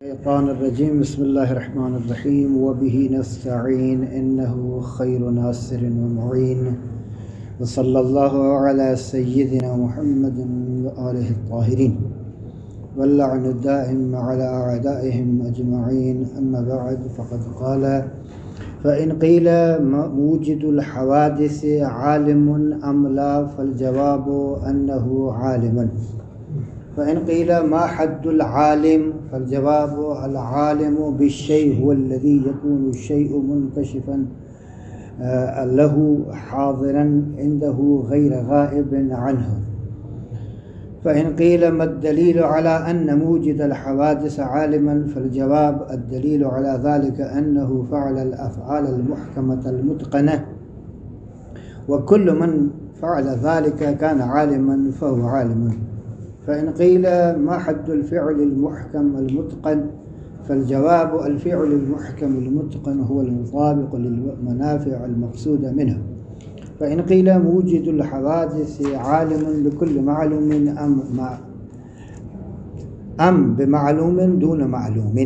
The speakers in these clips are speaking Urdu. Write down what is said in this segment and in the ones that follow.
الشيطان الرجيم. بسم الله الرحمن الرحيم. وبه نستعين إنه خير ناصر ومعين. وصلى الله على سيدنا محمد وآله الطاهرين واللعن الدائم على أعدائهم أجمعين. أما بعد، فقد قال: فإن قيل موجد الحوادث عالم أم لا، فالجواب أنه عالم. فإن قيل ما حد العالم، فالجواب: العالم بالشيء هو الذي يكون الشيء منكشفا له حاضرا عنده غير غائب عنه. فإن قيل ما الدليل على أن موجد الحوادث عالما، فالجواب: الدليل على ذلك أنه فعل الأفعال المحكمة المتقنة، وكل من فعل ذلك كان عالما فهو عالم. فإن قيل ما حد الفعل المحكم المتقن، فالجواب: الفعل المحكم المتقن هو المطابق للمنافع المقصودة منه. فإن قيل موجد الحوادث عالم بكل معلوم أم بمعلوم دون معلوم،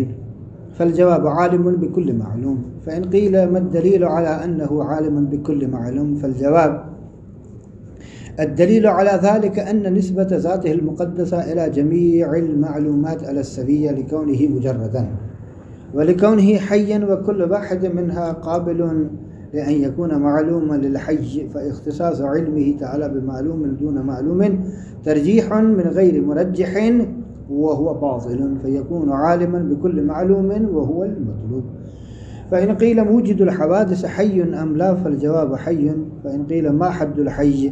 فالجواب: عالم بكل معلوم. فإن قيل ما الدليل على أنه عالم بكل معلوم، فالجواب: الدليل على ذلك أن نسبة ذاته المقدسة إلى جميع المعلومات على السبية لكونه مجردا ولكونه حيا، وكل واحد منها قابل لأن يكون معلوما للحي، فاختصاص علمه تعالى بمعلوم دون معلوم ترجيح من غير مرجح وهو باطل، فيكون عالما بكل معلوم وهو المطلوب. فإن قيل موجد الحوادث حي أم لا، فالجواب: حي. فإن قيل ما حد الحي،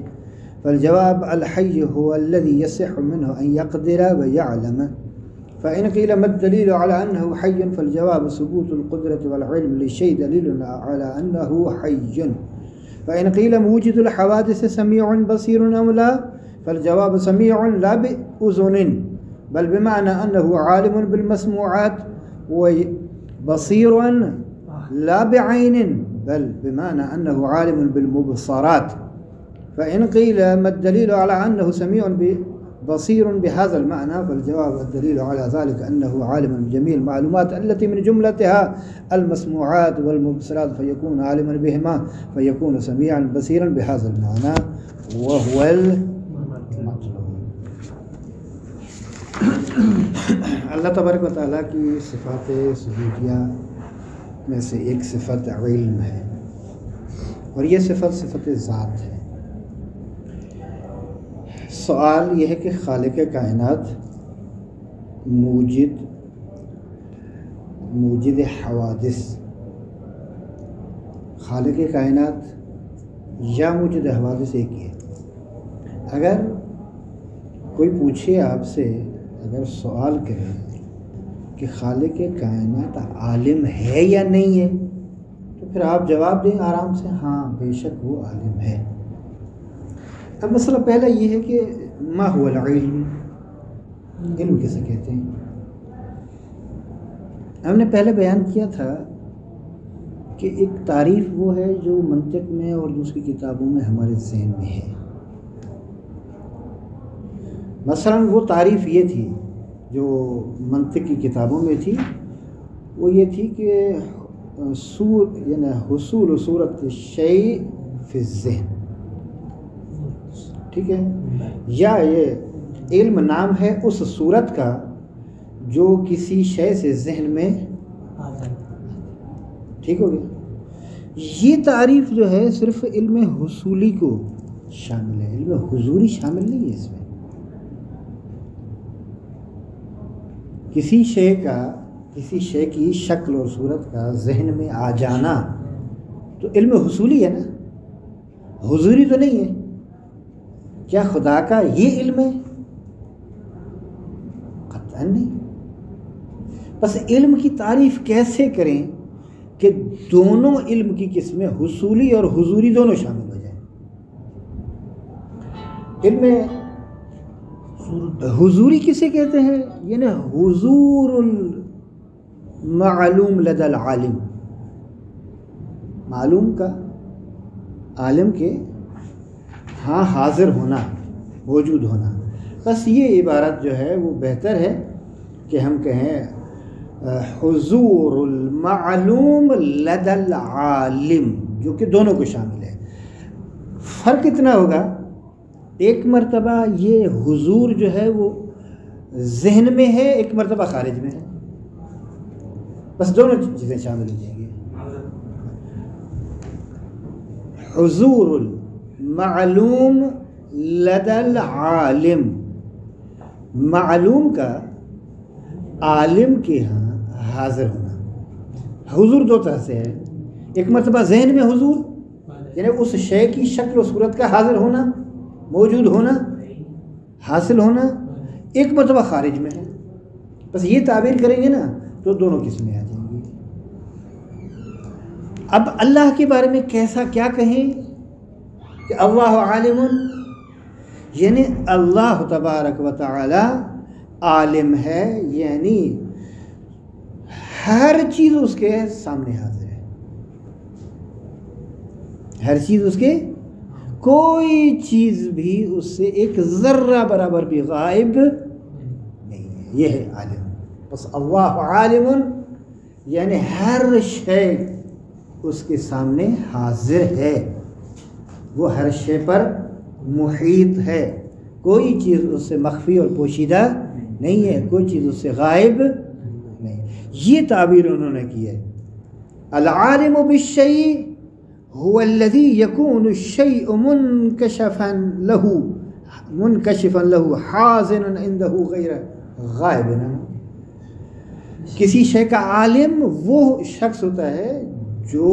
فالجواب: الحي هو الذي يصح منه أن يقدر ويعلم. فإن قيل ما الدليل على أنه حي، فالجواب: ثبوت القدرة والعلم للشيء دليل على أنه حي. فإن قيل موجد الحوادث سميع بصير أم لا، فالجواب: سميع لا بأذن، بل بمعنى أنه عالم بالمسموعات، وبصير لا بعين، بل بمعنى أنه عالم بالمبصرات. فإن قيل ما الدليل على أنه سميع بصير بهذا المعنى، فالجواب: الدليل على ذلك أنه عالم بجميع المعلومات التي من جملتها المسموعات والمبصرات، فيكون عالما بهما، فيكون سميعا بصيرا بهذا المعنى وهو المطلوب. اللہ تبارک و تعالیٰ کی صفات ثبوتیہ میں سے ایک صفت علم ہے، اور یہ صفت ذات ہے۔ سوال یہ ہے کہ خالق کائنات موجد حوادث، خالق کائنات یا موجد حوادث ایک ہی ہے؟ اگر کوئی پوچھے آپ سے، اگر سوال کرے کہ خالق کائنات عالم ہے یا نہیں ہے، تو پھر آپ جواب دیں آرام سے: ہاں بے شک وہ عالم ہے۔ اب مسئلہ پہلا یہ ہے کہ ما هو العلم، علم کسے کہتے ہیں؟ ہم نے پہلے بیان کیا تھا کہ ایک تعریف وہ ہے جو منطق میں اور دوسری کتابوں میں ہمارے ذہن میں ہے۔ مثلا وہ تعریف یہ تھی جو منطق کی کتابوں میں تھی، وہ یہ تھی کہ یعنی حصول صورت الشیء فی الذہن، ٹھیک ہے؟ یا یہ علم نام ہے اس صورت کا جو کسی شے سے ذہن میں ٹھیک ہو گیا۔ یہ تعریف جو ہے صرف علم حصولی کو شامل ہے، علم حضوری شامل نہیں ہے اس میں۔ کسی شے کی شکل اور صورت کا ذہن میں آ جانا تو علم حصولی ہے نا، حضوری تو نہیں ہے۔ کیا خدا کا یہ علم ہے؟ قطعاً نہیں۔ بس علم کی تعریف کیسے کریں کہ دونوں علم کی قسمیں حصولی اور حضوری دونوں شامل ہو جائیں؟ علم حضوری کسے کہتے ہیں؟ یعنی حضور المعلوم لدى العالم، معلوم کا عالم کے ہاں حاضر ہونا، موجود ہونا۔ بس یہ عبارت جو ہے وہ بہتر ہے کہ ہم کہیں حضور المعلوم لدى العالم، جو کہ دونوں کو شامل ہے۔ فرق اتنا ہوگا، ایک مرتبہ یہ حضور جو ہے وہ ذہن میں ہے، ایک مرتبہ خارج میں ہے، بس دونوں چیزیں شامل ہو جائیں گی۔ حضور المعلوم لدى العالم، معلوم کا عالم کے ہاں حاضر ہونا۔ حضور دو طرح سے ہے، ایک مرتبہ ذہن میں حضور، یعنی اس شے کی شکل و صورت کا حاضر ہونا، موجود ہونا، حاصل ہونا، ایک مرتبہ خارج میں ہے۔ بس یہ تعبیر کریں گے نا تو دونوں قسمیں آ جائیں گی۔ اب اللہ کے بارے میں کیسا کیا کہیں کہ اللہ عالم، یعنی اللہ تبارک و تعالی عالم ہے، یعنی ہر چیز اس کے سامنے حاضر ہے، ہر چیز اس کے، کوئی چیز بھی اس سے ایک ذرہ برابر بھی غائب نہیں ہے، یہ ہے عالم۔ بس اللہ عالم یعنی ہر شے اس کے سامنے حاضر ہے، وہ ہر شے پر محیط ہے، کوئی چیز اس سے مخفی اور پوشیدہ نہیں ہے، کوئی چیز اس سے غائب نہیں۔ یہ تعبیر انہوں نے کی ہے۔ العالم بالشیء هو الذي يكون الشيء منكشفا له حاضرا عنده غیر غائب۔ کسی شے کا عالم وہ شخص ہوتا ہے جو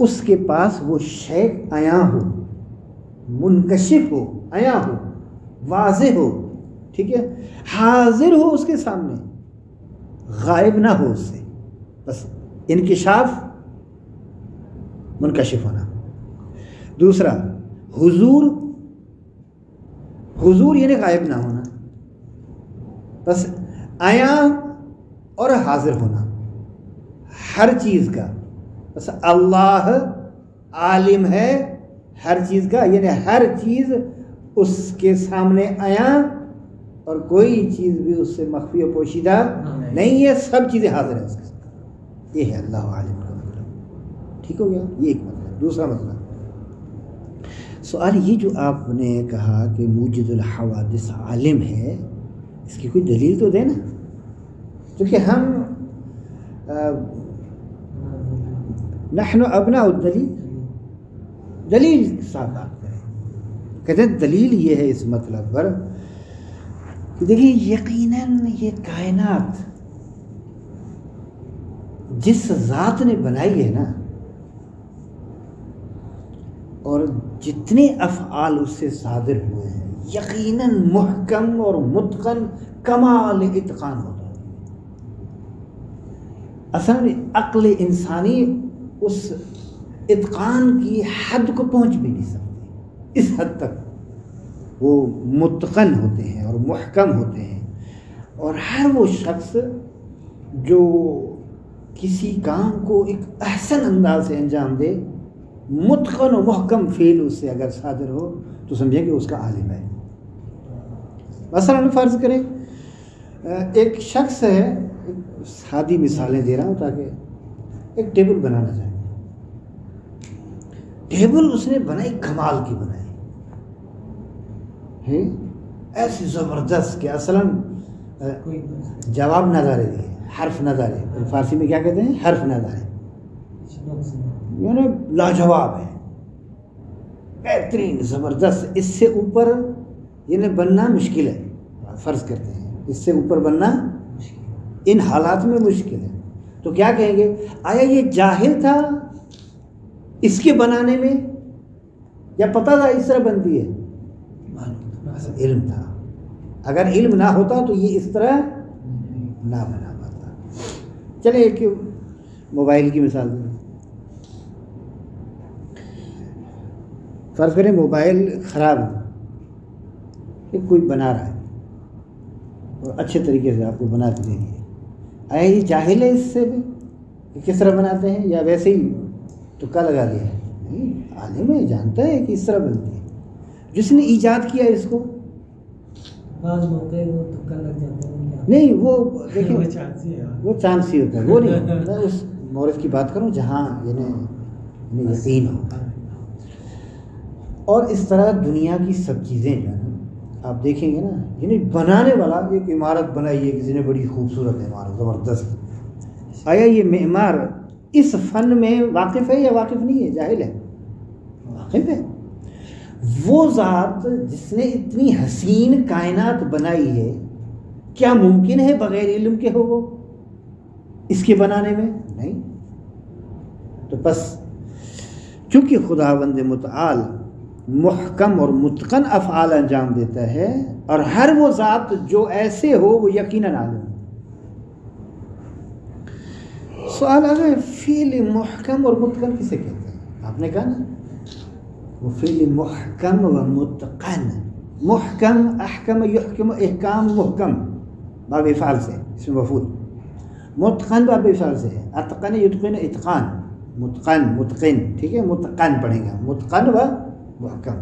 اس کے پاس وہ شے عیاں ہو، منکشف ہو، عیاں ہو، واضح ہو، ٹھیک ہے، حاضر ہو اس کے سامنے، غائب نہ ہو اس سے، بس انکشاف، منکشف ہونا۔ دوسرا حضور، حضور یعنی غائب نہ ہونا، بس عیاں اور حاضر ہونا ہر چیز کا۔ بس اللہ عالم ہے ہر چیز کا، یعنی ہر چیز اس کے سامنے عیاں اور کوئی چیز بھی اس سے مخفی و پوشیدہ نہیں ہے، سب چیزیں حاضر ہیں اس کے سامنے۔ یہ ہے اللہ عالم کا مطلب، ٹھیک ہو گیا، یہ ایک مطلب۔ دوسرا مطلب سوال یہ جو آپ نے کہا کہ موجد الحوادث عالم ہے، اس کی کوئی دلیل تو دے نا، کیونکہ ہم نحن ابناء الدلیل، دلیل کے ساتھ بات کریں۔ کہتے ہیں دلیل یہ ہے اس مطلب پر کہ دیکھیں یقیناً یہ کائنات جس ذات نے بنائی ہے نا، اور جتنے افعال اس سے صادر ہوئے ہیں، یقیناً محکم اور متقن کمال اتقان ہوتا ہے۔ اصل میں عقل انسانی اس اتقان کی حد کو پہنچ بھی نہیں سکتی، اس حد تک وہ متقن ہوتے ہیں اور محکم ہوتے ہیں۔ اور ہر وہ شخص جو کسی کام کو ایک احسن انداز سے انجام دے، متقن و محکم فعل اس سے اگر صادر ہو تو سمجھیں کہ اس کا عالم ہے۔ مثلا فرض کریں ایک شخص ہے، سادی مثالیں دے رہا ہوں تاکہ ایک ٹیبل بنانا چاہے، ٹیبل اس نے بنائی، کمال کی بنائی ہے، ایسی زبردست کہ اصلاً جواب نہ دارے دیے، حرف نہ دارے، فارسی میں کیا کہتے ہیں، حرف نہ دارے، یعنی لاجواب ہے، بہترین، زبردست۔ اس سے اوپر یعنی بننا مشکل ہے، فرض کرتے ہیں اس سے اوپر بننا ان حالات میں مشکل ہے، تو کیا کہیں گے، آیا یہ جاہل تھا اس کے بنانے میں یا پتہ تھا اس طرح بنتی ہے؟ علم تھا، اگر علم نہ ہوتا تو یہ اس طرح نہ بنا پاتا۔ چلیں ایک موبائل کی مثال دیں، فرض کریں موبائل خراب ہے، کوئی بنا رہا ہے اور اچھے طریقے سے آپ کو بنا کے دے دیا، آیا یہ جاہل ہے اس سے بھی کہ کس طرح بناتے ہیں، یا ویسے ہی تکا لگا دیا ہے؟ نہیں، عالم ہے، جانتا ہے کہ اس طرح بنتی ہے۔ جس نے ایجاد کیا اس کو، بعض موقع وہ تکا لگ جاتا ہے، نہیں وہ دیکھیں وہ چانسی ہوتا ہے، وہ نہیں، میں اس مورد کی بات کروں جہاں یعنی یقین ہو. اور اس طرح دنیا کی سب چیزیں جو ہیں آپ دیکھیں گے نا، یعنی بنانے والا ایک عمارت بنائی ہے کسی نے، بڑی خوبصورت عمارت زبردست، آیا یہ معمار اس فن میں واقف ہے یا واقف نہیں ہے؟ جاہل ہے؟ واقف ہے. وہ ذات جس نے اتنی حسین کائنات بنائی ہے، کیا ممکن ہے بغیر علم کے ہو وہ اس کے بنانے میں؟ نہیں. تو بس چونکہ خداوند متعال محکم اور متقن افعال انجام دیتا ہے، اور ہر وہ ذات جو ایسے ہو وہ یقیناً عالم ہے. سوال آ گیا فعل محکم اور متقن کسے کہتے ہیں؟ آپ نے کہا نا وہ فعل محکم و متقن. محکم احکم یحکم احکام محکم باب افعال سے، اس میں مفعول. متقن باب افعال سے ہے، اتقن یتقن اتقان، متقن متقن، ٹھیک ہے، متقن پڑھیں گا، متقن و محکم.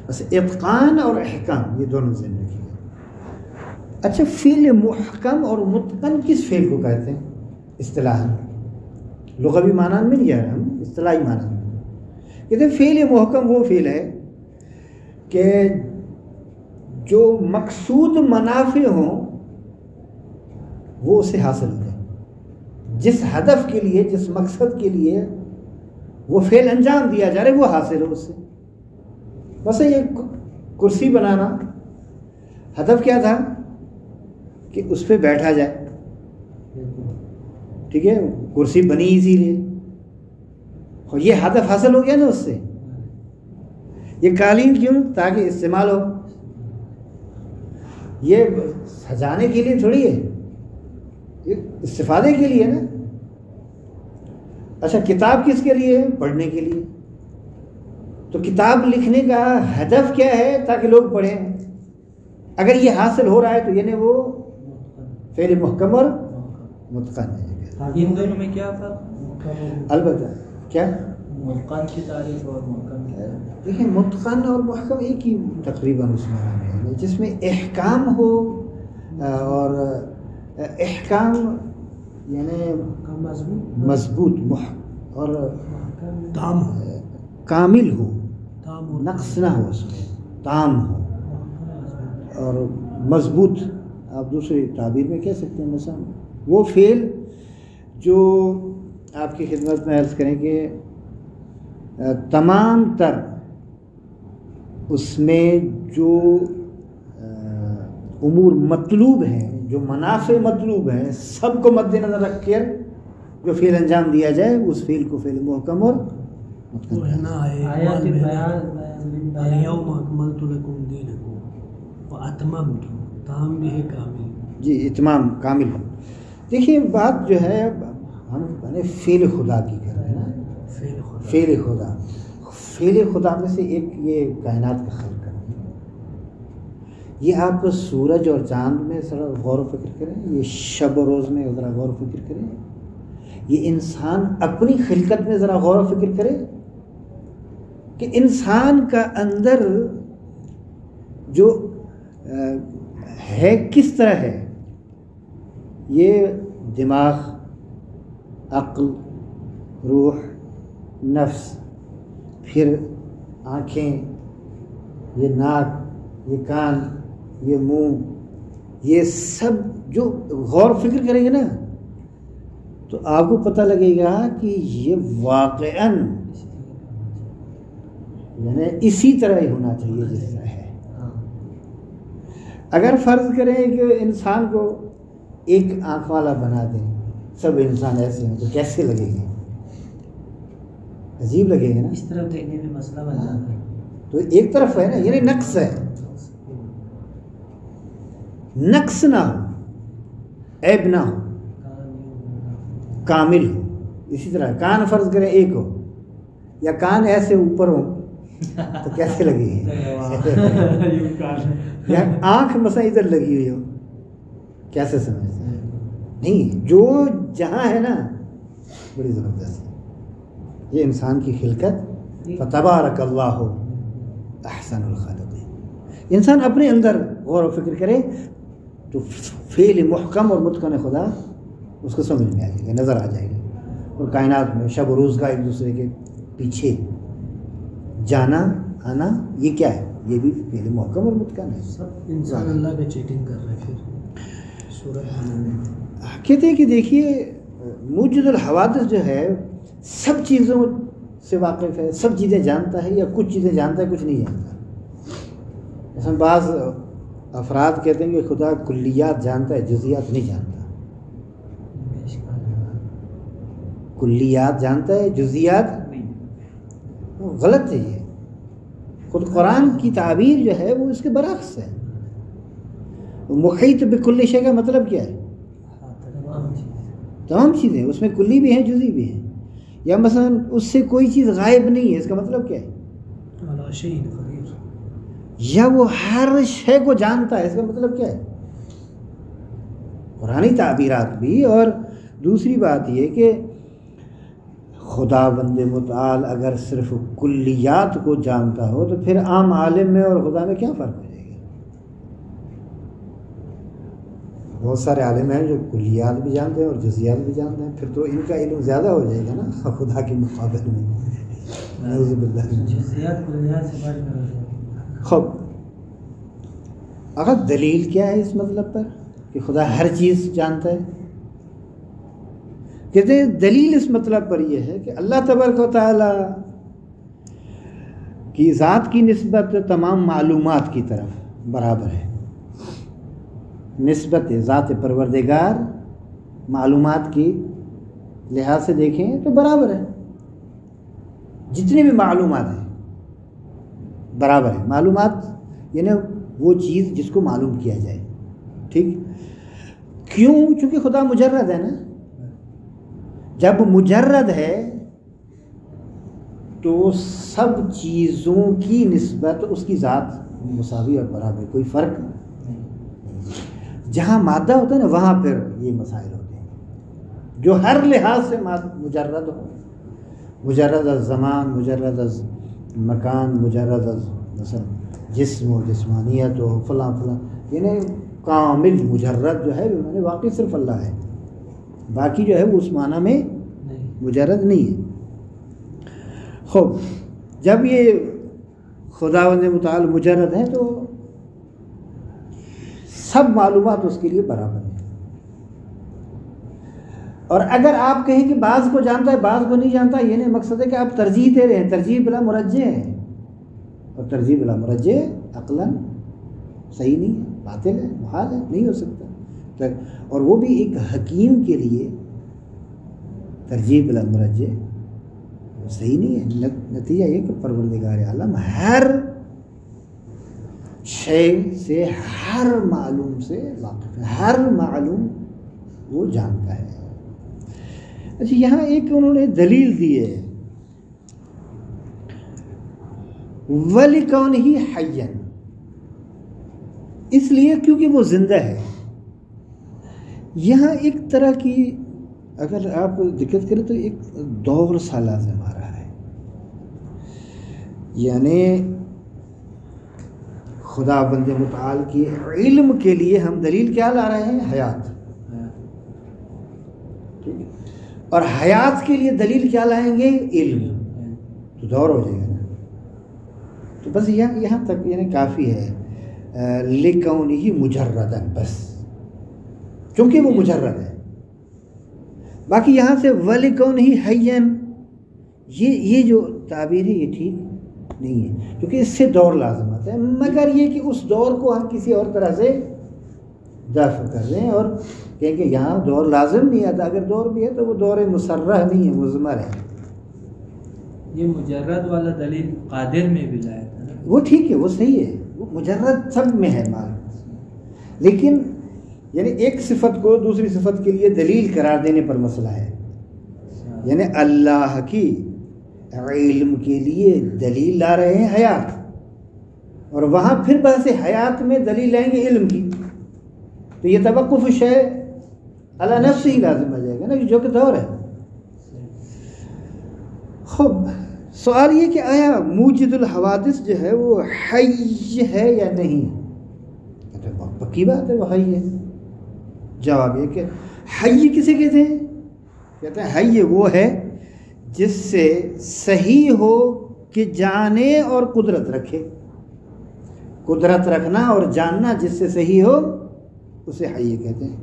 بس اتقان اور احکام یہ دونوں ذہن رکھیے گا. اچھا فعل محکم اور متقن کس فعل کو کہتے ہیں اصطلاحاً؟ لغوی معنی میں نہیں جا رہا ہم، اصطلاحی معنی میں کہتے ہیں فعل محکم وہ فعل ہے کہ جو مقصود منافع ہوں وہ اسے حاصل ہو جائے، جس ہدف کے لیے، جس مقصد کے لیے وہ فعل انجام دیا جا رہا ہے وہ حاصل ہو اس سے. بس یہ کرسی بنانا ہدف کیا تھا کہ اس پہ بیٹھا جائے، ٹھیک ہے، کرسی بنی اسی لیے، اور یہ ہدف حاصل ہو گیا نا اس سے. یہ قالین کیوں؟ تاکہ استعمال ہو، یہ سجانے کے لیے تھوڑی ہے، یہ استفادے کے لیے نا. اچھا کتاب کس کے لیے ہے؟ پڑھنے کے لیے. تو کتاب لکھنے کا ہدف کیا ہے؟ تاکہ لوگ پڑھیں. اگر یہ حاصل ہو رہا ہے تو یعنی وہ فعل محکم اور متقن ہے. ان دونوں میں کیا فرق؟ البتہ کیا متقن کی تعریف اور محکم کی؟ دیکھیں متقن اور محکم ایک ہی تقریباً اس میں ہے، جس میں احکام ہو، اور احکام یعنی مضبوط اور تام کامل ہو، نقص نہ ہو، اس میں تام ہو اور مضبوط. آپ دوسری تعبیر میں کہہ سکتے ہیں مثلا وہ فعل جو آپ کی خدمت میں عرض کریں کہ تمام تر اس میں جو امور مطلوب ہیں، جو منافع مطلوب ہیں، سب کو مد نظر رکھ کر جو فعل انجام دیا جائے اس فعل کو فعل محکم اور اليوم اکملت لکم دینکم واتممت، تام بھی ہے کامل. جی اتمام کامل. دیکھیے بات جو ہے ہم فعل خدا کی کر رہے ہیں نا، فعل خدا. فعل خدا میں سے ایک یہ کائنات کا خلق کرنا. یہ آپ سورج اور چاند میں ذرا غور و فکر کریں، یہ شب و روز میں ذرا غور و فکر کریں، یہ انسان اپنی خلقت میں ذرا غور و فکر کرے کہ انسان کا اندر جو ہے کس طرح ہے. یہ دماغ، عقل، روح، نفس، پھر آنکھیں، یہ ناک، یہ کان، یہ منہ، یہ سب جو غور فکر کریں گے نا تو آپ کو پتہ لگے گا کہ یہ واقعاً یعنی اسی طرح ہی ہونا چاہیے جس طرح ہے. اگر فرض کریں کہ انسان کو ایک آنکھ والا بنا دیں، سب انسان ایسے ہیں تو کیسے لگے گا؟ عجیب لگے گا نا. اس طرف دیکھنے میں مسئلہ بن جاتا ہے. تو ایک طرف ہے نا، یعنی نقص ہے، نقص نہ ہو، عیب نہ ہو، کامل ہو. اسی طرح کان فرض کریں ایک ہو، یا کان ایسے اوپر ہو تو کیسے لگے گی؟ یا آنکھ مثلا ادھر لگی ہوئی ہو، کیسے سمجھتے ہیں؟ نہیں، جو جہاں ہے نا بڑی زبردست ہے. یہ انسان کی خلقت فتبارک اللہ احسن الخالقین. انسان اپنے اندر غور و فکر کرے تو فعل محکم اور متقن خدا اس کو سمجھ میں آ جائے گا، نظر آ جائے گا۔ اور کائنات میں شب و روز کا ایک دوسرے کے پیچھے جانا آنا، یہ کیا ہے؟ یہ بھی فعل محکم اور متقن ہے۔ سب انسان اللہ کا چیٹنگ کر رہے ہیں پھر صورت کہتے ہیں کہ دیکھیے موجد الحوادث جو ہے سب چیزوں سے واقف ہے، سب چیزیں جانتا ہے، یا کچھ چیزیں جانتا ہے کچھ نہیں جانتا۔ مثلا بعض افراد کہتے ہیں کہ خدا کلیات جانتا ہے، جزیات نہیں جانتا۔ کلیات جانتا ہے، جزیات غلط ہے۔ یہ خود قرآن کی تعبیر جو ہے وہ اس کے برعکس ہے۔ محیط بکل شے کا مطلب کیا ہے؟ تمام چیزیں، اس میں کلی بھی ہیں جزئی بھی ہیں۔ یا مثلا اس سے کوئی چیز غائب نہیں ہے، اس کا مطلب کیا ہے؟ یا وہ ہر شے کو جانتا ہے، اس کا مطلب کیا ہے؟ قرآنی تعبیرات بھی۔ اور دوسری بات یہ کہ خدا بند متعال اگر صرف کلیات کو جانتا ہو تو پھر عام عالم میں اور خدا میں کیا فرق ہو جائے گا؟ بہت سارے عالم ہیں جو کلیات بھی جانتے ہیں اور جزیات بھی جانتے ہیں، پھر تو ان کا علم زیادہ ہو جائے گا نا خدا کے مقابل میں۔ نعوذ باللہ۔ جزیات کلیات سے بڑھ کر ہے۔ خوب، اگر دلیل کیا ہے اس مطلب پر کہ خدا ہر چیز جانتا ہے؟ کہتے ہیں دلیل اس مطلب پر یہ ہے کہ اللہ تبارک و تعالیٰ کی ذات کی نسبت تمام معلومات کی طرف برابر ہے۔ نسبت ذات پروردگار معلومات کی لحاظ سے دیکھیں تو برابر ہے۔ جتنی بھی معلومات ہیں برابر ہے۔ معلومات یعنی وہ چیز جس کو معلوم کیا جائے، ٹھیک؟ کیوں؟ چونکہ خدا مجرد ہے نا۔ جب مجرد ہے تو سب چیزوں کی نسبت اس کی ذات مساوی اور برابر، کوئی فرق نہیں۔ جہاں مادہ ہوتا ہے نا وہاں پھر یہ مسائل ہوتے ہیں، جو ہر لحاظ سے مجرد ہو، مجرد از زمان، مجرد از مکان، مجرد از مثلا جسم و جسمانیت و فلاں فلاں، یعنی کامل مجرد جو ہے میں نے واقعی صرف اللہ ہے، باقی جو ہے وہ اس معنی میں مجرد نہیں ہے۔ خوب، جب یہ خداوند متعال مجرد ہے تو سب معلومات اس کے لیے برابر ہیں۔ اور اگر آپ کہیں کہ بعض کو جانتا ہے بعض کو نہیں جانتا، یہ نہیں مقصد ہے کہ آپ ترجیح دے رہے ہیں، ترجیح بلا مرجح ہے، اور ترجیح بلا مرجح عقلاً صحیح نہیں ہے، باطل ہے، محال ہے، نہیں ہو سکتا۔ اور وہ بھی ایک حکیم کے لیے ترجیح بلا مرجح وہ صحیح نہیں ہے۔ نتیجہ یہ کہ پروردگار عالم ہر شے سے، ہر معلوم سے واقف ہے، ہر معلوم وہ جانتا ہے۔ اچھا، یہاں ایک انہوں نے دلیل دی ہے، وَلِكَوْنِهِ حَيًّا، اس لیے کیونکہ وہ زندہ ہے۔ یہاں ایک طرح کی اگر آپ دقت کریں تو ایک دور سا لازم آ رہا ہے، یعنی خدا بند متعال کے علم کے لیے ہم دلیل کیا لا رہے ہیں؟ حیات، اور حیات کے لیے دلیل کیا لائیں گے؟ علم، تو دور ہو جائے گا نا۔ تو بس یہاں تک یعنی کافی ہے، لِكَوْنِهِ مُجَرَّدًا، بس چونکہ وہ مجرد ہے۔ باقی یہاں سے وَلِكَوْنِهِ حَيًّا، یہ جو تعبیر ہے یہ ٹھیک نہیں ہے، کیونکہ اس سے دور لازم آتا ہے، مگر یہ کہ اس دور کو ہم کسی اور طرح سے دفع کر دیں اور کہیں کہ یہاں دور لازم نہیں آتا۔ اگر دور بھی ہے تو وہ دور مسرح نہیں ہے، مضمر ہے۔ یہ مجرد والا دلیل قادر میں بھی لایا تھا، وہ ٹھیک ہے، وہ صحیح ہے، وہ مجرد سب میں ہے مال، لیکن یعنی ایک صفت کو دوسری صفت کے لیے دلیل قرار دینے پر مسئلہ ہے۔ یعنی اللہ کی علم کے لیے دلیل لا رہے ہیں حیات، اور وہاں پھر بحث حیات میں دلیل لائیں گے علم کی، تو یہ توقف شے علی نفس ہی لازم آ جائے گا نا، جو کہ دور ہے۔ خوب، سوال یہ کہ آیا موجد الحوادث جو ہے وہ حی ہے یا نہیں؟ پکی بات ہے وہ حی ہے۔ جواب یہ کہ حی کسے کہتے ہیں؟ کہتے ہیں حی وہ ہے جس سے صحیح ہو کہ جانے اور قدرت رکھے. قدرت رکھنا اور جاننا جس سے صحیح ہو اسے حی کہتے ہیں.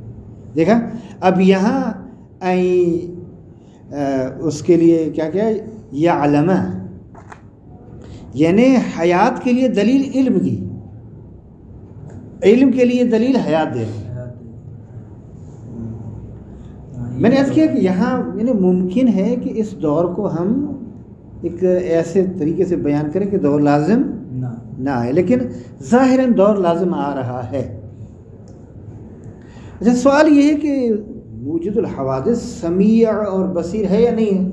دیکھا اب یہاں اس کے لیے کیا کیا یعلم، یعنی حیات کے لیے دلیل علم کی، علم کے لیے دلیل حیات دے. میں نے عرض کیا کہ یہاں یعنی ممکن ہے کہ اس دور کو ہم ایک ایسے طریقے سے بیان کریں کہ دور لازم نہ آئے، لیکن ظاہراً دور لازم آ رہا ہے. اچھا سوال یہ ہے کہ موجد الحوادث سمیع اور بصیر ہے یا نہیں ہے؟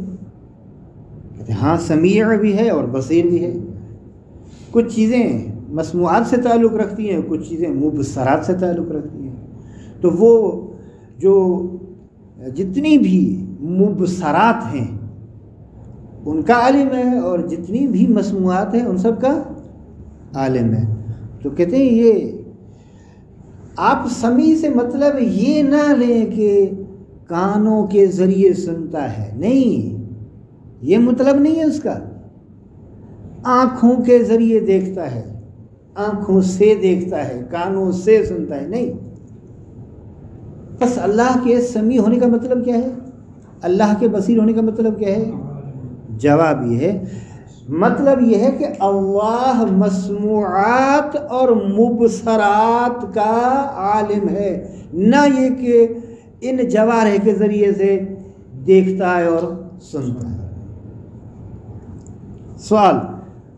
کہتے ہیں ہاں سمیع بھی ہے اور بصیر بھی ہے. کچھ چیزیں مسموعات سے تعلق رکھتی ہیں، کچھ چیزیں مبصرات سے تعلق رکھتی ہیں. تو وہ جو جتنی بھی مبصرات ہیں ان کا عالم ہے، اور جتنی بھی مسموعات ہیں ان سب کا عالم ہے. تو کہتے ہیں یہ آپ سمیع سے مطلب یہ نہ لیں کہ کانوں کے ذریعے سنتا ہے، نہیں، یہ مطلب نہیں ہے اس کا. آنکھوں کے ذریعے دیکھتا ہے، آنکھوں سے دیکھتا ہے، کانوں سے سنتا ہے، نہیں. بس اللہ کے سمیع ہونے کا مطلب کیا ہے؟ اللہ کے بصیر ہونے کا مطلب کیا ہے؟ جواب یہ ہے، مطلب یہ ہے کہ اللہ مسموعات اور مبصرات کا عالم ہے، نہ یہ کہ ان جوارح کے ذریعے سے دیکھتا ہے اور سنتا ہے. سوال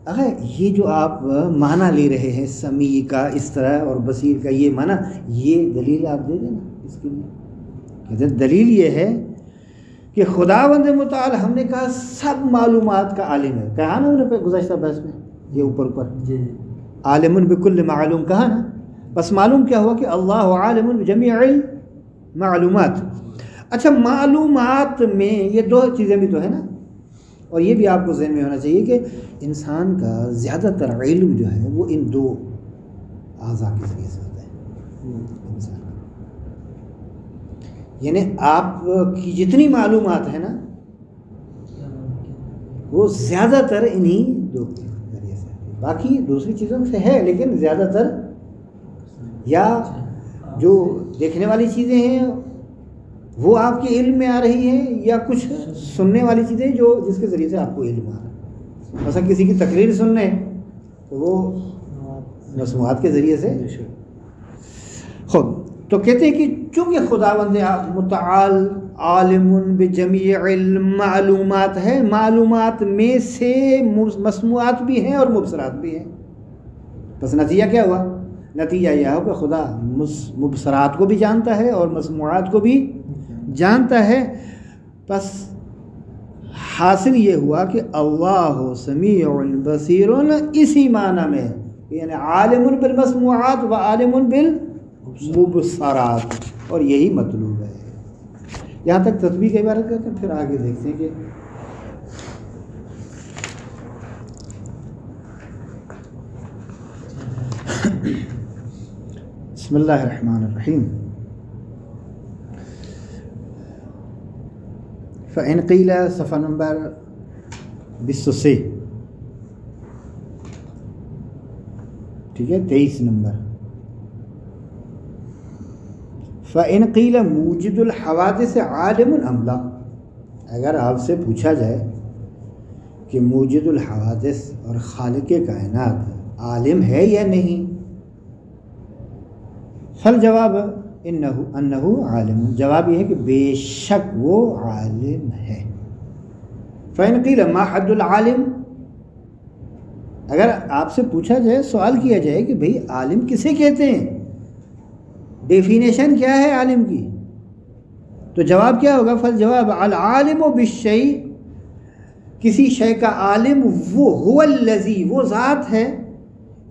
اگر یہ جو آپ معنی لے رہے ہیں سمیع کا اس طرح اور بصیر کا یہ معنی، یہ دلیل آپ دے دیں نا اس کے لیے. کہتے ہیں دلیل یہ ہے کہ خداوند متعال ہم نے کہا سب معلومات کا عالم ہے، کہا نا انہوں نے گزشتہ بحث میں یہ اوپر عالم بکل معلوم کہا نا. بس معلوم کیا ہوا کہ اللہ عالم بجمیع معلومات. اچھا معلومات میں یہ دو چیزیں بھی تو ہے نا، اور یہ بھی آپ کو ذہن میں ہونا چاہیے کہ انسان کا زیادہ تر علم جو ہے وہ ان دو اعضاء کے ذریعے سے ہوتا ہے. انسان یعنی آپ کی جتنی معلومات ہیں نا وہ زیادہ تر انہی دو کے ذریعے سے، باقی دوسری چیزوں سے ہے لیکن زیادہ تر یا جو دیکھنے والی چیزیں ہیں وہ آپ کے علم میں آ رہی ہیں، یا کچھ سننے والی چیزیں جو جس کے ذریعے سے آپ کو علم آ رہا ہے. مثلا کسی کی تقریر سننے تو وہ مسموعات کے ذریعے سے. خود تو کہتے ہیں کہ چونکہ خداوند متعال عالم بجمیع المعلومات ہے، معلومات میں سے مسموعات بھی ہیں اور مبصرات بھی ہیں. بس نتیجہ کیا ہوا؟ نتیجہ یہ ہو کہ خدا مبصرات کو بھی جانتا ہے اور مسموعات کو بھی جانتا ہے. بس حاصل یہ ہوا کہ اللہ سمیع بصیر اسی معنی میں، یعنی عالم بالمسموعات و عالم بالمبصرات، اور یہی مطلوب ہے. یہاں تک تسبیح کی عبارت کرتے ہیں، پھر آگے دیکھتے ہیں کہ بسم اللہ الرحمن الرحیم. فإن قیل صفحہ نمبر 203، ٹھیک ہے 23 نمبر. فإن قیل موجد الحوادث عالم ام لا، اگر آپ سے پوچھا جائے کہ موجد الحوادث اور خالق کائنات عالم ہے یا نہیں، فالجواب انہ عالم، جواب یہ ہے کہ بے شک وہ عالم ہے. فإن قیل ما حد العالم، اگر آپ سے پوچھا جائے، سوال کیا جائے کہ بھئی عالم کسے کہتے ہیں، ڈیفینیشن کیا ہے عالم کی، تو جواب کیا ہوگا؟ فالجواب العالم بالشیء، کسی شے کا عالم وہ هو الذی، وہ ذات ہے،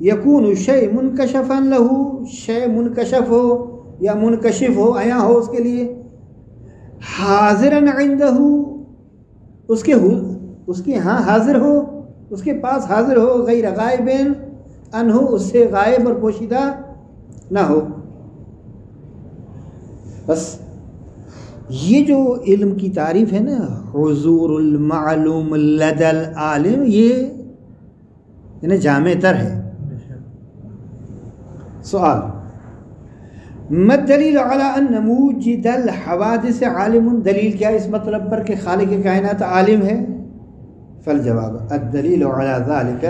یکون شیء منکشفا لہ، شے منکشف ہو یا منکشف ہو، عیاں ہو اس کے لیے، حاضرا عندہ، اس کے ہاں حاضر ہو، اس کے پاس حاضر ہو، غیر غائب عنہ، اس سے غائب اور پوشیدہ نہ ہو. بس یہ جو علم کی تعریف ہے نا، حضور المعلوم لدى العالم، یہ جامع تر ہے۔ سوال: ما الدلیل علی ان موجد الحوادث عالم؟ دلیل کیا اس مطلب پر کہ خالق کائنات عالم ہے؟ فالجواب: الدلیل علی ذلك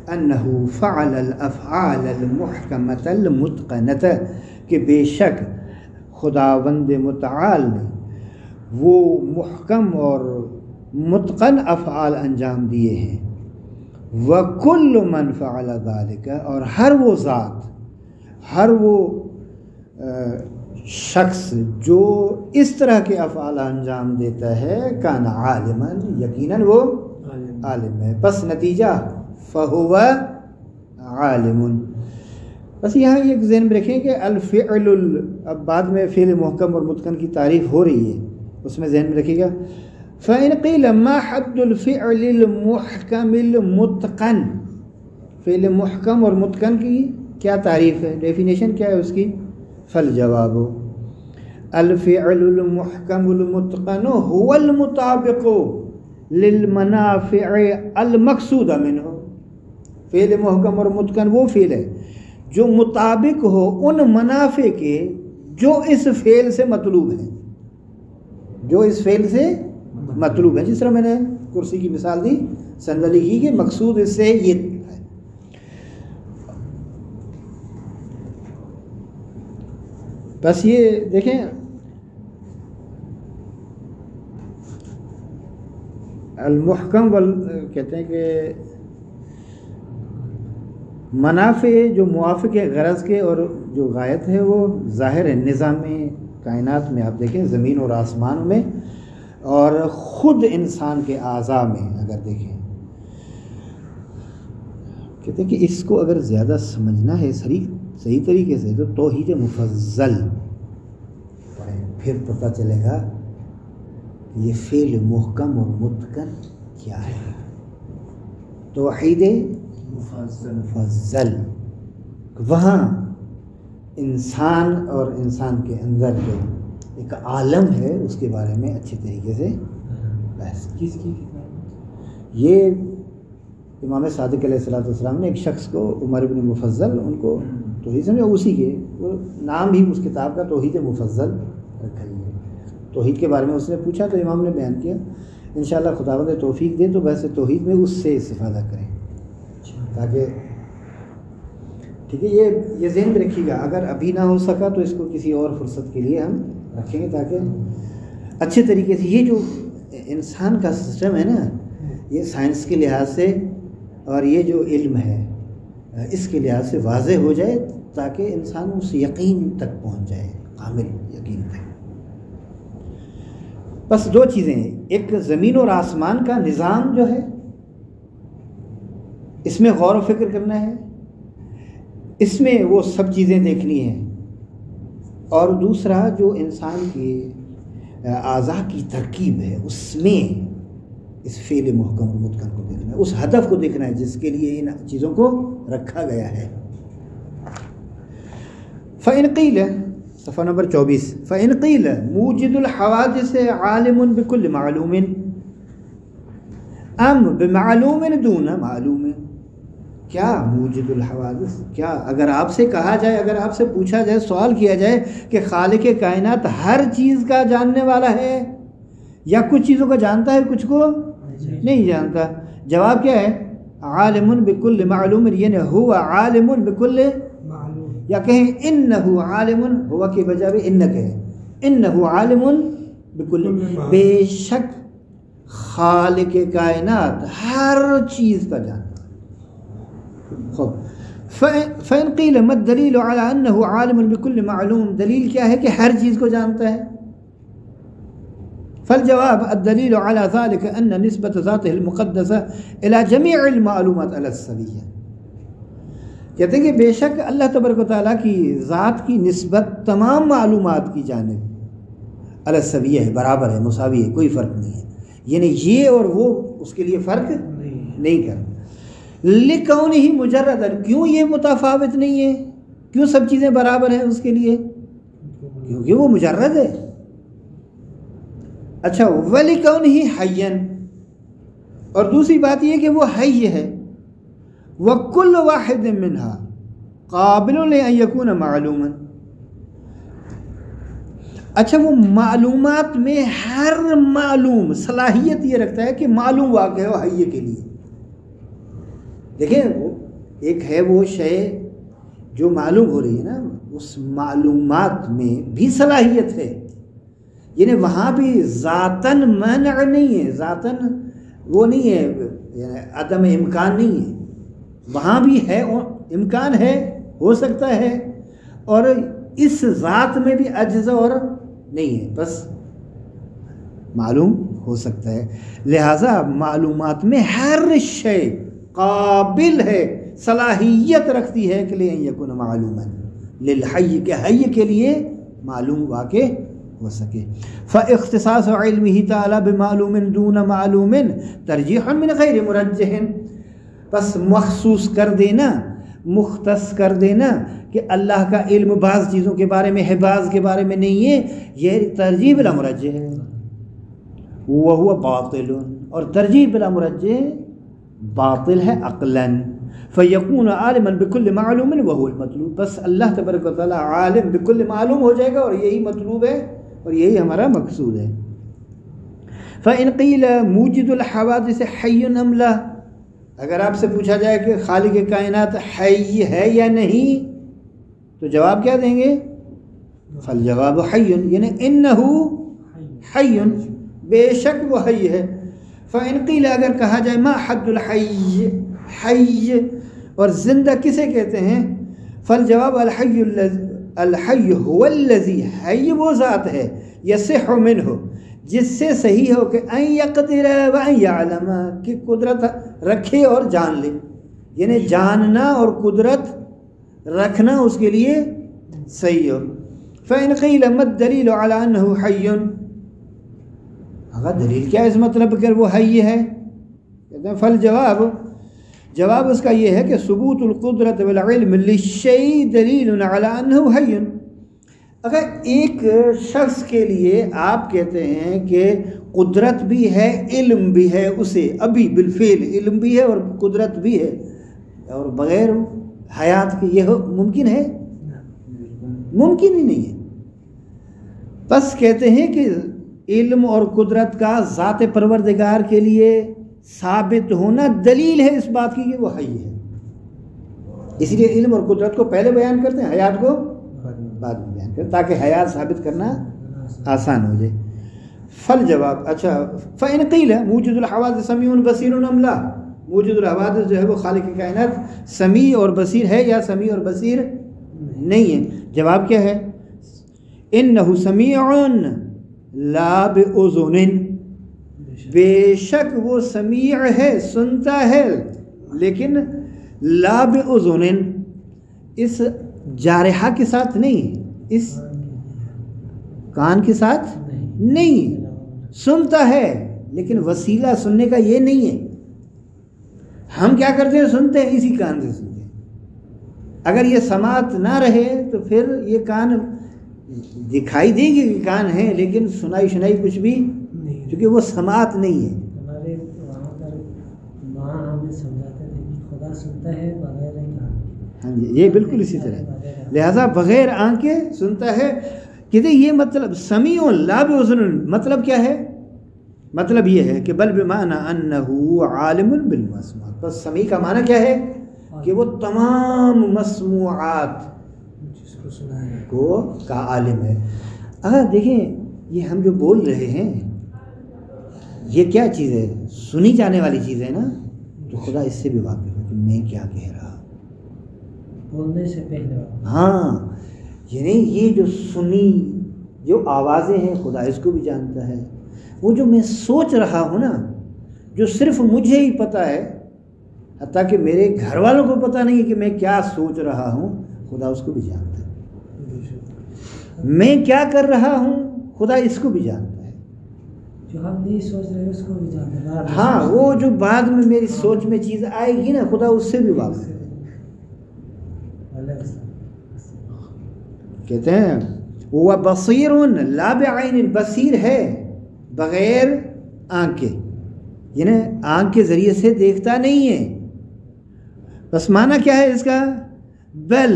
انه فعل الافعال المحکمة المتقنة، کہ بے شک خداوند متعال نے وہ محکم اور متقن افعال انجام دیے ہیں۔ وَكُلُّ مَنْ فَعَلَ ذَلِكَ، اور ہر وہ ذات، ہر وہ شخص جو اس طرح کے افعال انجام دیتا ہے، کان عالماً، یقیناً وہ عالم ہے۔ بس نتیجہ فَهُوَ عالم۔ بس یہاں ایک ذہن میں رکھیں کہ الفعل، اب بعد میں فعل محکم اور متقن کی تعریف ہو رہی ہے، اس میں ذہن میں رکھیے گا۔ فَإِنْ قِيلَ مَا حَدُّ الْفِعْلِ الْمُحْكَمِ الْمُتْقَنِ، فعل محکم اور متقن کی کیا تعریف ہے، ڈیفینیشن کیا ہے اس کی؟ فالجواب: الفعل المحکم المتقن هو المطابق للمنافع المقصود منه، فعل محکم اور متقن وہ فعل ہے جو مطابق ہو ان منافع کے جو اس فعل سے مطلوب ہیں، جو اس فعل سے مطلوب ہے۔ جس طرح میں نے کرسی کی مثال دی، صندلی کی، کہ مقصود اس سے یہ ہے۔ بس یہ دیکھیں، المحکم کہتے ہیں کہ منافع جو موافق غرض کے اور جو غایت ہے وہ ظاہر ہے نظام کائنات میں، آپ دیکھیں زمین اور آسمان میں، اور خود انسان کے اعضاء میں اگر دیکھیں، کہتے ہیں کہ اس کو اگر زیادہ سمجھنا ہے صحیح طریقے سے تو توحید مفضل پڑھیں، پھر پتہ چلے گا کہ یہ فعل محکم اور متقن کیا ہے۔ توحید مفضل، وہاں انسان اور انسان کے اندر جو ایک عالم ہے اس کے بارے میں اچھے طریقے سے بحث کی۔ کس کی کتاب؟ یہ امام صادق علیہ السلام نے ایک شخص کو، عمر بن مفضل، ان کو توحید سمجھا، اسی کے وہ نام بھی اس کتاب کا توحید مفضل رکھا ہے۔ توحید کے بارے میں اس نے پوچھا تو امام نے بیان کیا۔ انشاءاللہ خداوند توفیق دے تو بحث توحید میں اس سے استفادہ کریں، تاکہ ٹھیک ہے۔ یہ ذہن میں رکھیے گا، اگر ابھی نہ ہو سکا تو اس کو کسی اور فرصت کے لیے ہم رکھیں گے، تاکہ اچھے طریقے سے یہ جو انسان کا سسٹم ہے نا، یہ سائنس کے لحاظ سے اور یہ جو علم ہے اس کے لحاظ سے واضح ہو جائے، تاکہ انسان اس یقین تک پہنچ جائے، کامل یقین تک۔ بس دو چیزیں ہیں، ایک زمین اور آسمان کا نظام جو ہے اس میں غور و فکر کرنا ہے، اس میں وہ سب چیزیں دیکھنی ہیں، اور دوسرا جو انسان کے اعضاء کی ترکیب ہے اس میں اس فعل محکم اور متقن کو دیکھنا ہے، اس ہدف کو دیکھنا ہے جس کے لیے ان چیزوں کو رکھا گیا ہے۔ فَإِنْ قِيلَ، صفحہ نمبر 24، فَإِنْ قِيلَ موجد الحوادث عالم بكل معلوم ام بمعلوم دون معلوم، کیا موجد الحوادث، کیا اگر آپ سے کہا جائے، اگر آپ سے پوچھا جائے، سوال کیا جائے کہ خالق کائنات ہر چیز کا جاننے والا ہے، یا کچھ چیزوں کو جانتا ہے کچھ کو نہیں جانتا، جواب کیا ہے؟ عالم بكل معلوم، یعنی هو عالم بكل معلوم، یا کہیں انہو عالم، ہوا کی بجائے انک ہے، انہو عالم بكل، بے شک خالق کائنات ہر چیز کا جانتا ہے۔ فَإِنْ قِيلَ مَا الدَّلِيلُ عَلَىٰ أَنَّهُ عَالِمٌ بِكُلِّ مَعْلُومٍ، دلیل کیا ہے کہ ہر چیز کو جانتا ہے؟ فالجواب الدلیل علی ذلك ان نسبت ذاته المقدسہ الى جمیع المعلومات علی السویہ، کہتے ہیں کہ بے شک اللہ تبارک و تعالیٰ کی ذات کی نسبت تمام معلومات کی جانب علی السویہ ہے، برابر ہے، مساوی ہے، کوئی فرق نہیں ہے، یعنی یہ اور وہ اس کے لیے فرق نہیں کرتا۔ لکونہ مجرد، کیوں یہ متفاوت نہیں ہے، کیوں سب چیزیں برابر ہیں اس کے لیے؟ کیونکہ وہ مجرد ہے. اچھا وَلِكَوْنِهِ حَيًّا، اور دوسری بات یہ کہ وہ حی ہے. وَكُلُّ وَاحِدٍ مِّنْهَا قَابِلٌ لِأَن يَكُونَ مَعْلُومًا. اچھا وہ معلومات میں ہر معلوم صلاحیت یہ رکھتا ہے کہ معلوم واقع ہو حی کے لیے. دیکھیں ایک ہے وہ شے جو معلوم ہو رہی ہے نا، اس معلومات میں بھی صلاحیت ہے، یعنی وہاں بھی ذاتاً منع نہیں ہے، ذاتاً وہ نہیں ہے، یعنی عدم امکان نہیں ہے، وہاں بھی ہے، امکان ہے، ہو سکتا ہے، اور اس ذات میں بھی عجز اور نہیں ہے، بس معلوم ہو سکتا ہے. لہٰذا معلومات میں ہر شے قابل ہے، صلاحیت رکھتی ہے کہ لئن یکون معلوما للحی، کہ حی کے لیے معلوم واقع ہو سکے. فاختصاص علمہ تعالی بمعلوم دون معلوم ترجیح من غیر مرجح، بس مخصوص کر دینا، مختص کر دینا کہ اللہ کا علم بعض چیزوں کے بارے میں ہے، بعض کے بارے میں نہیں ہے، یہ ترجیح بلا مرجح ہے. وہو باطل، اور ترجیح بلا مرجح باطل ہے عقلاً. فیکون عالما بکل معلوم وہو المطلوب، بس اللہ تبارک و تعالی عالم بکل معلوم ہو جائے گا، اور یہی مطلوب ہے اور یہی ہمارا مقصود ہے. فإن قیل موجد الحوادث حی ام لا، اگر آپ سے پوچھا جائے کہ خالق کائنات حی ہے یا نہیں تو جواب کیا دیں گے؟ فالجواب حی، یعنی انہو حی، بے شک وہ حی ہے. فإن قیل، اگر کہا جائے ما حد الحی، حی اور زندہ کسے کہتے ہیں؟ فالجواب الحی هو الذی، حی وہ ذات ہے، یصح منہ، جس سے صحیح ہو کہ ان یقدر و ان یعلم، کہ قدرت رکھے اور جان لے، یعنی جاننا اور قدرت رکھنا اس کے لیے صحیح ہو. فإن قیل ما الدلیل علی انہ حی، اگر دلیل کیا اس مطلب کہ وہ حی ہے؟ کہتے ہیں فالجواب، جواب اس کا یہ ہے کہ ثبوت القدرت والعلم للشیء دلیل علی انہ حی. اگر ایک شخص کے لیے آپ کہتے ہیں کہ قدرت بھی ہے، علم بھی ہے، اسے ابھی بالفعل علم بھی ہے اور قدرت بھی ہے، اور بغیر حیات کے یہ ممکن ہے؟ ممکن ہی نہیں ہے. بس کہتے ہیں کہ علم اور قدرت کا ذات پروردگار کے لیے ثابت ہونا دلیل ہے اس بات کی کہ وہ حی ہے. اس لیے علم اور قدرت کو پہلے بیان کرتے ہیں، حیات کو بعد میں بیان کرتے ہیں، تاکہ حیات ثابت کرنا آسان ہو جائے. فالجواب، اچھا فإن قیل موجود الحوادث سمیع بصیر ام لا، موجود الحوادث جو ہے وہ خالق کائنات سمیع اور بصیر ہے یا سمیع اور بصیر نہیں ہے؟ جواب کیا ہے؟ انہ سمیع لا بأذن، بے شک وہ سمیع ہے، سنتا ہے، لیکن لا بأذن، اس جارحہ کے ساتھ نہیں، اس کان کے ساتھ نہیں، سنتا ہے لیکن وسیلہ سننے کا یہ نہیں ہے. ہم کیا کرتے ہیں؟ سنتے ہیں، اسی کان سے سنتے ہیں. اگر یہ سماعت نہ رہے تو پھر یہ کان دکھائی دے گی کہ کان ہے، لیکن سنائی کچھ بھی نہیں، کیونکہ وہ سماعت نہیں ہے. ہمارے وہاں پر وہاں ہمیں سمجھاتے تھے کہ خدا سنتا ہے بغیر آنکھ. ہاں جی، یہ بالکل اسی طرح، لہذا بغیر آنکھیں سنتا ہے. کہتے یہ مطلب سمیع لا بأذن، مطلب کیا ہے؟ مطلب یہ ہے کہ بل بمعنی انہ عالم بالمسموعات، بس سمیع کا معنی کیا ہے؟ کہ وہ تمام مسموعات کو کا عالم ہے. اگر دیکھیں یہ ہم جو بول رہے ہیں یہ کیا چیز ہے؟ سنی جانے والی چیز ہے نا، تو خدا اس سے بھی واقف ہے کہ میں کیا کہہ رہا ہوں بولنے سے پہلے. ہاں، یعنی یہ جو سنی جو آوازیں ہیں خدا اس کو بھی جانتا ہے. وہ جو میں سوچ رہا ہوں نا، جو صرف مجھے ہی پتہ ہے، حتیٰ کہ میرے گھر والوں کو پتہ نہیں ہے کہ میں کیا سوچ رہا ہوں، خدا اس کو بھی جانتا ہے. میں کیا کر رہا ہوں خدا اس کو بھی جانتا ہے. جو ہم نہیں سوچ رہے اس کو بھی جانتا ہے. ہاں، وہ جو بعد میں میری سوچ میں چیز آئے گی نا، خدا اس سے بھی واقف ہے. کہتے ہیں وہ بصیر لا بعین، بصیر ہے بغیر آنکھ کے، یعنی آنکھ کے ذریعے سے دیکھتا نہیں ہے. بس معنی کیا ہے اس کا؟ بل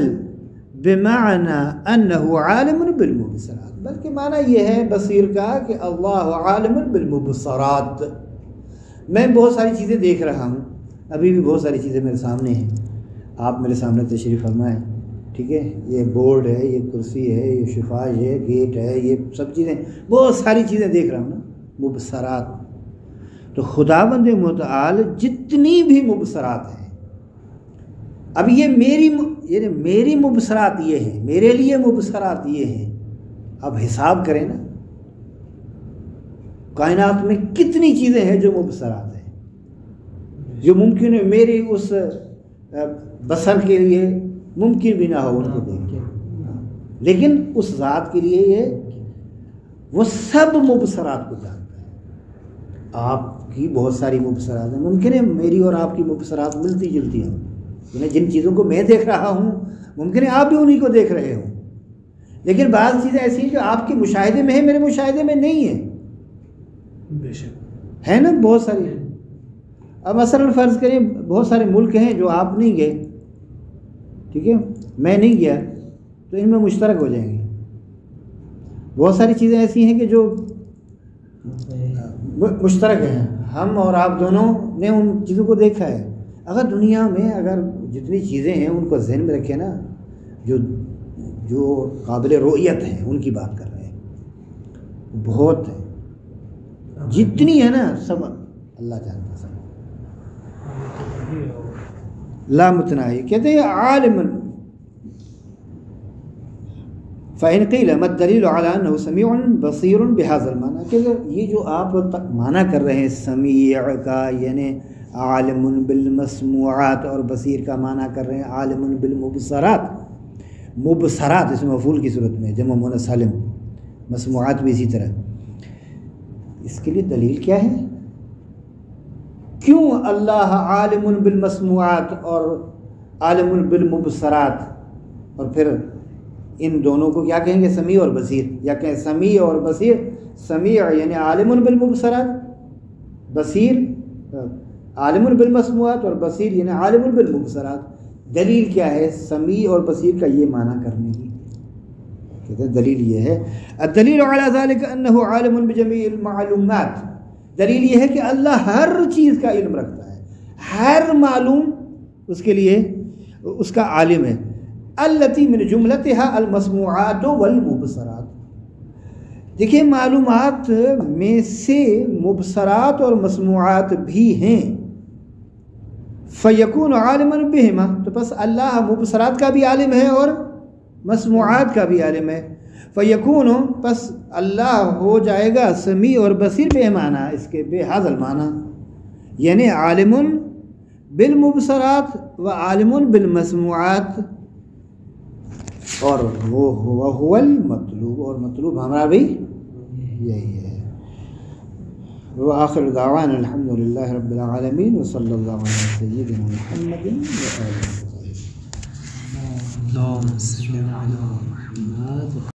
بمعنی انہ عالم بالمبصرات، بلکہ معنی یہ ہے بصیر کا کہ اللہ عالم بالمبصرات. میں بہت ساری چیزیں دیکھ رہا ہوں، ابھی بھی بہت ساری چیزیں میرے سامنے ہیں، آپ میرے سامنے تشریف فرمائیں، ٹھیک ہے، یہ بورڈ ہے، یہ کرسی ہے، یہ شفاج ہے، گیٹ ہے، یہ سب چیزیں، بہت ساری چیزیں دیکھ رہا ہوں نا، مبصرات. تو خداوند متعال جتنی بھی مبصرات ہیں، اب یہ میری مبصرات یہ ہیں، میرے لیے مبصرات یہ ہیں. اب حساب کریں نا، کائنات میں کتنی چیزیں ہیں جو مبصرات ہیں، جو ممکن ہے میری اس بصر کے لیے ممکن بھی نہ ہو ان کو دیکھیں، لیکن اس ذات کے لیے یہ وہ سب مبصرات کو جانتا ہے. آپ کی بہت ساری مبصرات ہیں، ممکن ہے میری اور آپ کی مبصرات ملتی جلتی ہوں، یعنی جن چیزوں کو میں دیکھ رہا ہوں ممکن ہے آپ بھی انہی کو دیکھ رہے ہوں، لیکن بعض چیزیں ایسی ہیں جو آپ کے مشاہدے میں ہیں، میرے مشاہدے میں نہیں ہیں. بے شک ہے نا بہت ساری. اب مثلا فرض کریں بہت سارے ملک ہیں جو آپ نہیں گئے، ٹھیک ہے، میں نہیں گیا، تو ان میں مشترک ہو جائیں گے. بہت ساری چیزیں ایسی ہیں کہ جو مشترک ہیں، ہم اور آپ دونوں نے ان چیزوں کو دیکھا ہے. اگر دنیا میں اگر جتنی چیزیں ہیں ان کو ذہن میں رکھے نا، جو قابل رؤیت ہیں ان کی بات کر رہے ہیں، بہت ہیں، جتنی ہے نا سب اللہ جانتا ہے. لا متناہی کہتے ہیں عالم. فإن قیل ما الدلیل علی انہ سمیع بصیر بہذا المعنی، کہ یہ جو آپ معنی کر رہے ہیں سمیع کا یعنی عالم بالمسموعات، اور بصیر کا معنی کر رہے ہیں عالم بالمبصرات. مبصرات اس میں مفعول کی صورت میں جمع مؤنث سالم، مسموعات بھی اسی طرح. اس کے لیے دلیل کیا ہے؟ کیوں اللہ عالم بالمسموعات اور عالم بالمبصرات، اور پھر ان دونوں کو کیا کہیں گے؟ سمیع اور بصیر، یا کہیں سمیع اور بصیر. سمیع یعنی عالم بالمبصرات، بصیر عالم بالمسموعات، اور بصیر یعنی عالم بالمبصرات. دلیل کیا ہے سمیع اور بصیر کا یہ معنی کرنے کی؟ کہتے ہیں دلیل یہ ہے الدلیل علی ذلک انہ عالم بجمیع المعلومات. دلیل یہ ہے کہ اللہ ہر چیز کا علم رکھتا ہے، ہر معلوم اس کے لیے اس کا عالم ہے. التی من جملتها المسموعات والمبصرات. دیکھیں معلومات میں سے مبصرات اور مسموعات بھی ہیں. فیکون عالما بہما، تو بس اللہ مبصرات کا بھی عالم ہے اور مسموعات کا بھی عالم ہے. فیکون، پس اللہ ہو جائے گا سمیع اور بصیر بے معنی، اس کے بے حاضر معنی، یعنی عالم بالمبصرات و عالم بالمسموعات، اور وہ هو المطلوب، اور مطلوب ہمارا بھی یہی ہے. وآخر دعوانا الحمد للہ رب العالمین وصلی اللہ علی سیدنا محمد وآلہ وصحبہ. اللهم صل على محمد.